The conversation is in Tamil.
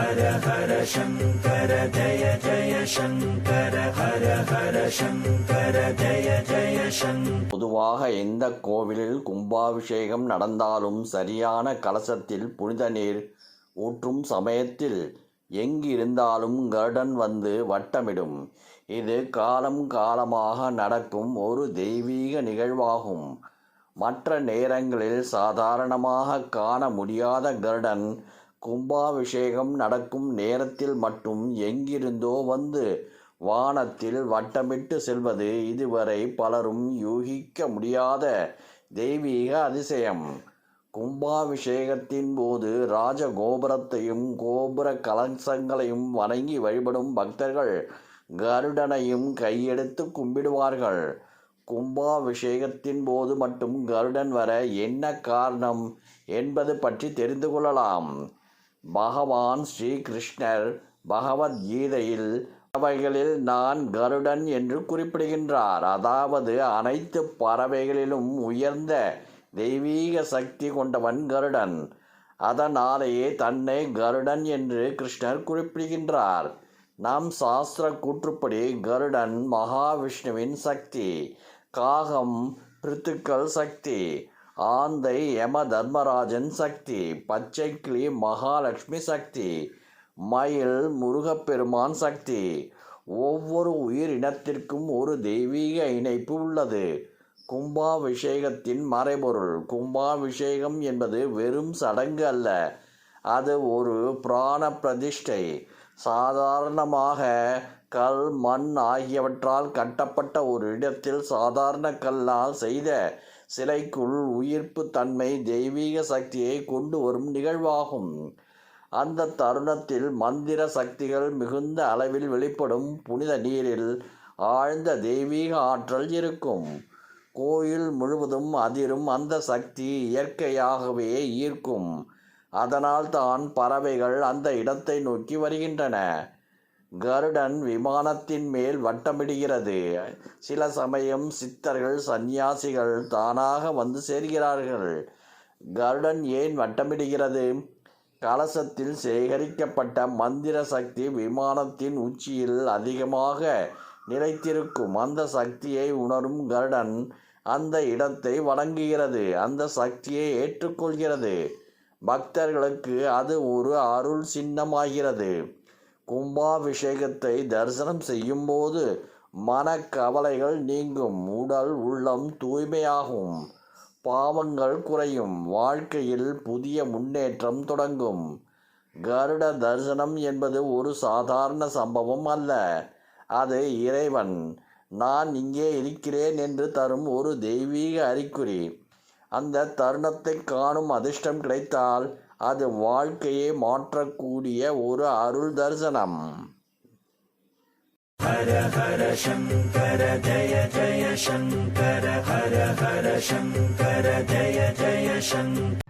ஹர ஹர சங்கர ஜய ஜய சங்கர ஹர ஹர சங்கர ஜய ஜய சங்கர. பொதுவாக எந்த கோவிலில் கும்பாபிஷேகம் நடந்தாலும் சரியான கலசத்தில் புனித நீர் ஊற்றும் சமயத்தில் எங்கிருந்தாலும் கருடன் வந்து வட்டமிடும். இது காலம் காலமாக நடக்கும் ஒரு தெய்வீக நிகழ்வாகும். மற்ற நேரங்களில் சாதாரணமாக காண முடியாத கருடன் கும்பாபிஷேகம் நடக்கும் நேரத்தில் மட்டும் எங்கிருந்தோ வந்து வானத்தில் வட்டமிட்டு செல்வது இதுவரை பலரும் யூகிக்க முடியாத தெய்வீக அதிசயம். கும்பாபிஷேகத்தின் போது ராஜகோபுரத்தையும் கோபுர கலசங்களையும் வணங்கி வழிபடும் பக்தர்கள் கருடனையும் கையெடுத்து கும்பிடுவார்கள். கும்பாபிஷேகத்தின் போது மட்டும் கருடன் வர என்ன காரணம் என்பது பற்றி தெரிந்து கொள்ளலாம். பகவான் ஸ்ரீ கிருஷ்ணர் பகவத்கீதையில் பறவைகளில் நான் கருடன் என்று குறிப்பிடுகின்றார். அதாவது அனைத்து பறவைகளிலும் உயர்ந்த தெய்வீக சக்தி கொண்டவன் கருடன். அதனாலேயே தன்னை கருடன் என்று கிருஷ்ணர் குறிப்பிடுகின்றார். நம் சாஸ்திர கூற்றுப்படி கருடன் மகாவிஷ்ணுவின் சக்தி, காகம் பிருத்துக்கள் சக்தி, ஆந்தை யம தர்மராஜன் சக்தி, பச்சை கிளி மகாலட்சுமி சக்தி, மயில் முருகப்பெருமான் சக்தி. ஒவ்வொரு உயிரினத்திற்கும் ஒரு தெய்வீக இணைப்பு உள்ளது. கும்பாபிஷேகத்தின் மறைபொருள். கும்பாபிஷேகம் என்பது வெறும் சடங்கு அல்ல, அது ஒரு பிராண பிரதிஷ்டை. சாதாரணமாக கல், மண் ஆகியவற்றால் கட்டப்பட்ட ஒரு இடத்தில் சாதாரண கல்லால் செய்த சிலைக்குள் உயிர்ப்பு தன்மை தெய்வீக சக்தியை கொண்டு வரும் நிகழ்வாகும். அந்த தருணத்தில் மந்திர சக்திகள் மிகுந்த அளவில் வெளிப்படும். புனித நீரில் ஆழ்ந்த தெய்வீக ஆற்றல் இருக்கும். கோயில் முழுவதும் அதிரும் அந்த சக்தி இயற்கையாகவே ஈர்க்கும். அதனால் தான் பறவைகள் அந்த இடத்தை நோக்கி வருகின்றன. கருடன் விமானத்தின் மேல் வட்டமிடுகிறது. சில சமயம் சித்தர்கள், சந்நியாசிகள் தானாக வந்து சேர்கிறார்கள். கருடன் ஏன் வட்டமிடுகிறது? கலசத்தில் சேகரிக்கப்பட்ட மந்திர சக்தி விமானத்தின் உச்சியில் அதிகமாக நிலைத்திருக்கும். அந்த சக்தியை உணரும் கருடன் அந்த இடத்தை வணங்குகிறது, அந்த சக்தியை ஏற்றுக்கொள்கிறது. பக்தர்களுக்கு அது ஒரு அருள் சின்னமாகிறது. கும்பாபிஷேகத்தை தரிசனம் செய்யும் போது மனக்கவலைகள் நீங்கும், உடல் உள்ளம் தூய்மையாகும், பாவங்கள் குறையும், வாழ்க்கையில் புதிய முன்னேற்றம் தொடங்கும். கருட தரிசனம் என்பது ஒரு சாதாரண சம்பவம் அல்ல, அது இறைவன் நான் இங்கே இருக்கிறேன் என்று தரும் ஒரு தெய்வீக அறிகுறி. அந்த தருணத்தை காணும் அதிர்ஷ்டம் கிடைத்தால் அது வாழ்க்கையை மாற்றக்கூடிய ஒரு அருள் தரிசனம். ஹர ஹர சங்கர ஜய ஜய சங்கர ஹர ஹர சங்கர ஜய ஜய சங்கர.